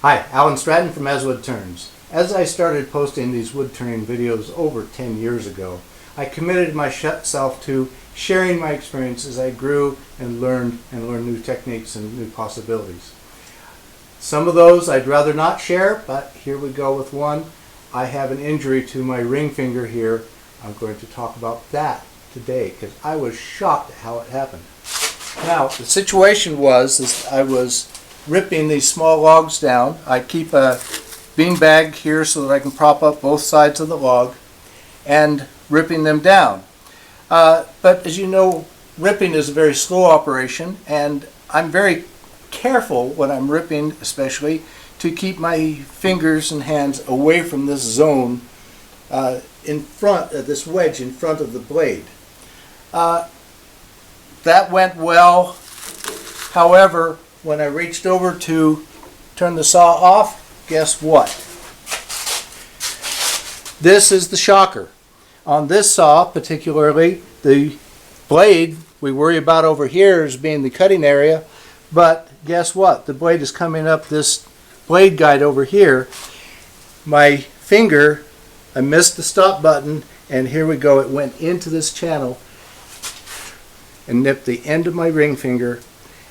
Hi, Alan Stratton from As Wood Turns. As I started posting these wood turning videos over 10 years ago, I committed myself to sharing my experience as I grew and learned new techniques and new possibilities. Some of those I'd rather not share, but here we go with one. I have an injury to my ring finger here. I'm going to talk about that today because I was shocked at how it happened. Now, the situation was I was ripping these small logs down. I keep a bean bag here so that I can prop up both sides of the log and ripping them down. But as you know, ripping is a very slow operation, and I'm very careful when I'm ripping, especially, to keep my fingers and hands away from this zone in front of this wedge in front of the blade. That went well. However, when I reached over to turn the saw off, guess what? This is the shocker. On this saw particularly, the blade we worry about over here as being the cutting area, but guess what? The blade is coming up this blade guide over here. My finger, I missed the stop button, and here we go. It went into this channel and nipped the end of my ring finger,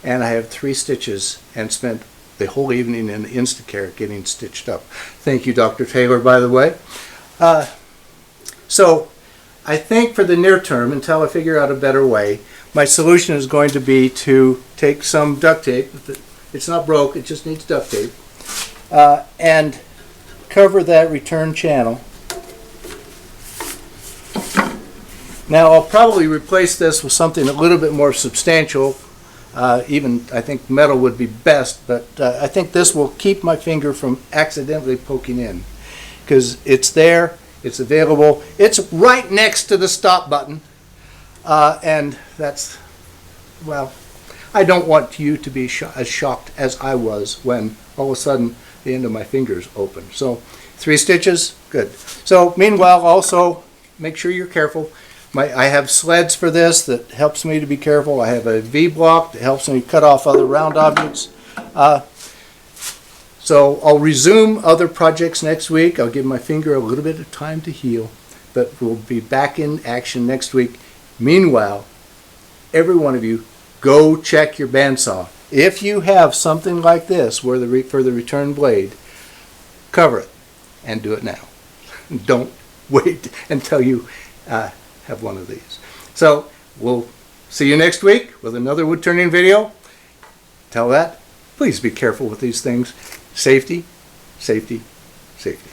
and I have 3 stitches and spent the whole evening in Instacare getting stitched up. Thank you, Dr. Taylor, by the way. So I think for the near term, until I figure out a better way, my solution is going to be to take some duct tape. It's not broke, it just needs duct tape, and cover that return channel. Now I'll probably replace this with something a little bit more substantial. Even I think metal would be best, but I think this will keep my finger from accidentally poking in, because it's there, it's available, it's right next to the stop button, and that's, well, I don't want you to be as shocked as I was when all of a sudden the end of my fingers opened. So 3 stitches, good. So meanwhile, also make sure you're careful. I have sleds for this that helps me to be careful. I have a V-block that helps me cut off other round objects. So I'll resume other projects next week. I'll give my finger a little bit of time to heal, but we'll be back in action next week. Meanwhile, every one of you, go check your bandsaw. If you have something like this where for the return blade, cover it and do it now. Don't wait until you have one of these. So we'll see you next week with another wood turning video. Till that, please be careful with these things. Safety, safety, safety.